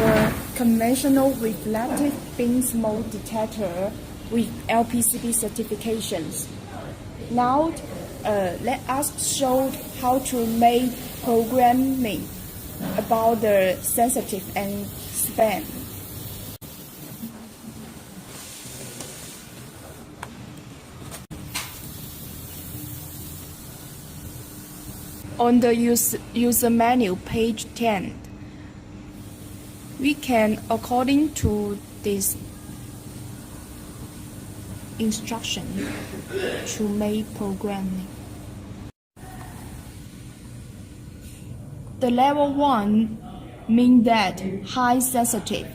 our conventional reflective beam smoke detector with LPCB certifications. Now, let us show how to make programming about the sensitive and span. On the user menu, page 10, we can, according to this instruction, to make programming. The level 1 means that high sensitive.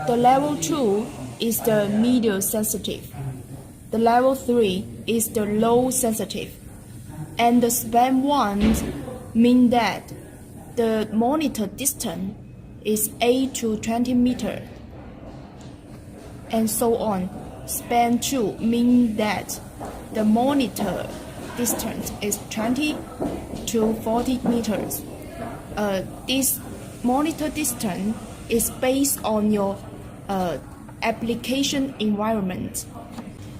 The level 2 is the medium sensitive. The level 3 is the low sensitive. And the span 1 means that the monitor distance is 8 to 20 meters, and so on. Span 2 means that the monitor distance is 20 to 40 meters. This monitor distance is based on your application environment.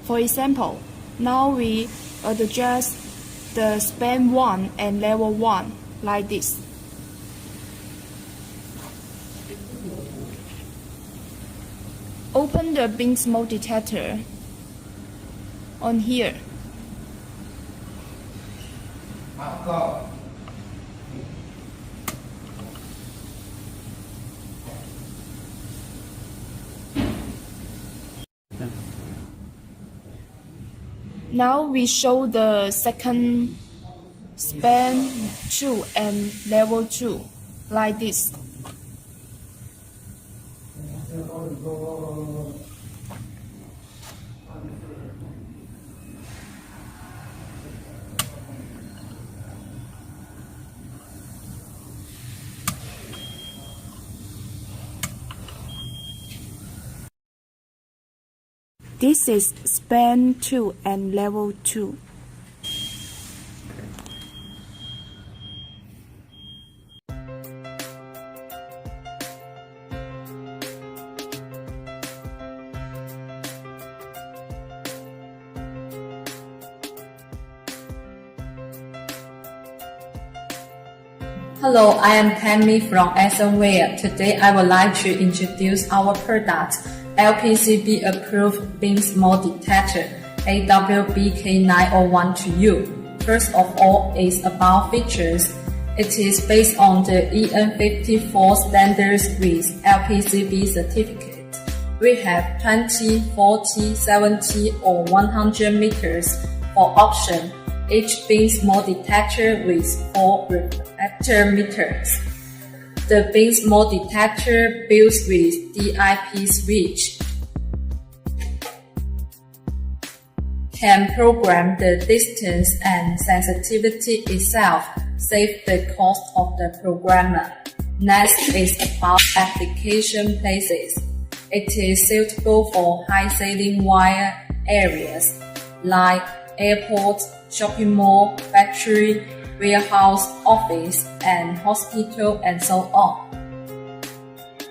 For example, now we adjust the span 1 and level 1 like this. Open the beam smoke detector on here. Now we show the second span 2 and level 2 like this. This is span 2 and level 2. Hello, I am Tammy from Asonware. Today I would like to introduce our product, LPCB approved beam smoke detector AWBK901 to you. First of all is about features. It is based on the EN54 standards with LPCB certificate. We have 20, 40, 70 or 100 meters for option. Each beam smoke detector with 4 reflector meters. The beam smoke detector built with DIP switch can program the distance and sensitivity itself, save the cost of the programmer. Next is about application places. It is suitable for high ceiling wire areas like airports, shopping mall, factory, warehouse, office, and hospital, and so on.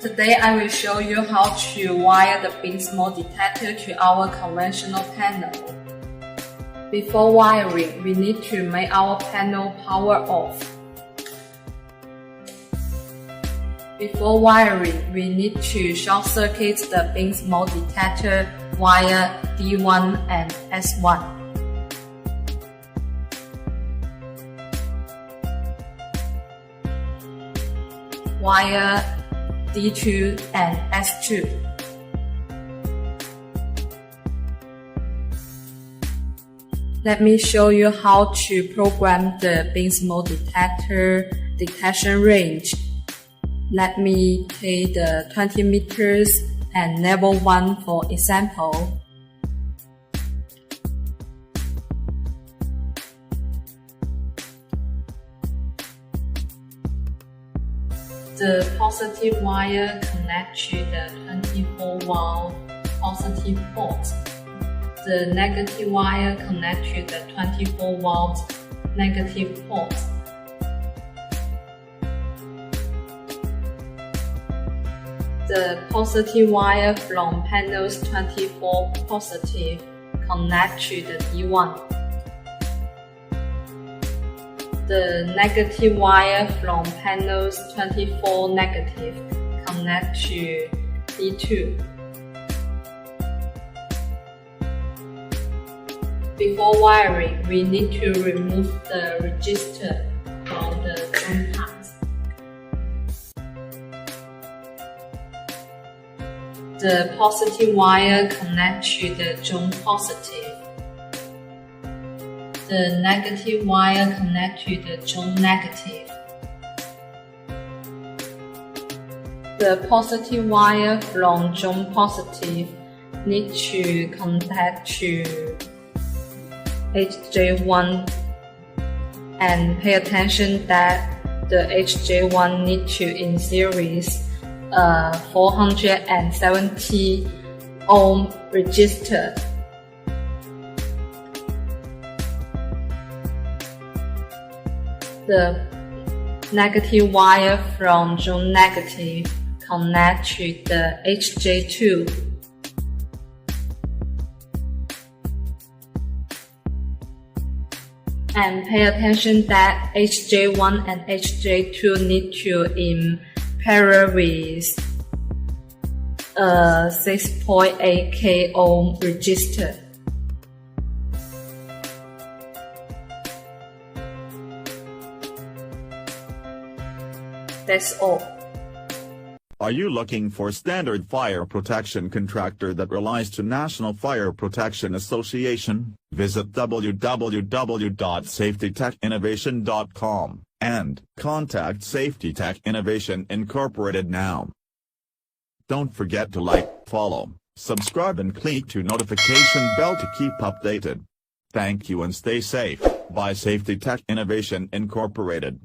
Today I will show you how to wire the beam smoke detector to our conventional panel. Before wiring, we need to make our panel power off. Before wiring, we need to short circuit the beam smoke detector via D1 and S1. Wire D2 and S2. Let me show you how to program the beam smoke detector detection range. Let me take the 20 meters and level 1 for example. The positive wire connects to the 24-volt positive port. The negative wire connects to the 24-volt negative port. The positive wire from panels 24 positive connect to the D1. The negative wire from panels 24 negative connect to D2. Before wiring, we need to remove the register from the zone part. The positive wire connect to the zone positive. The negative wire connect to the zone negative. The positive wire from zone positive need to connect to HJ1 and pay attention that the HJ1 need to in series 470 ohm resistor. The negative wire from zone negative connect to the HJ2. And pay attention that HJ1 and HJ2 need to in parallel with 6.8k ohm resistor. That's all. Are you looking for standard fire protection contractor that relies to National Fire Protection Association? Visit www.safetytechinnovation.com and contact Safety Tech Innovation Incorporated now. Don't forget to like, follow, subscribe and click to notification bell to keep updated. Thank you and stay safe. By Safety Tech Innovation Incorporated.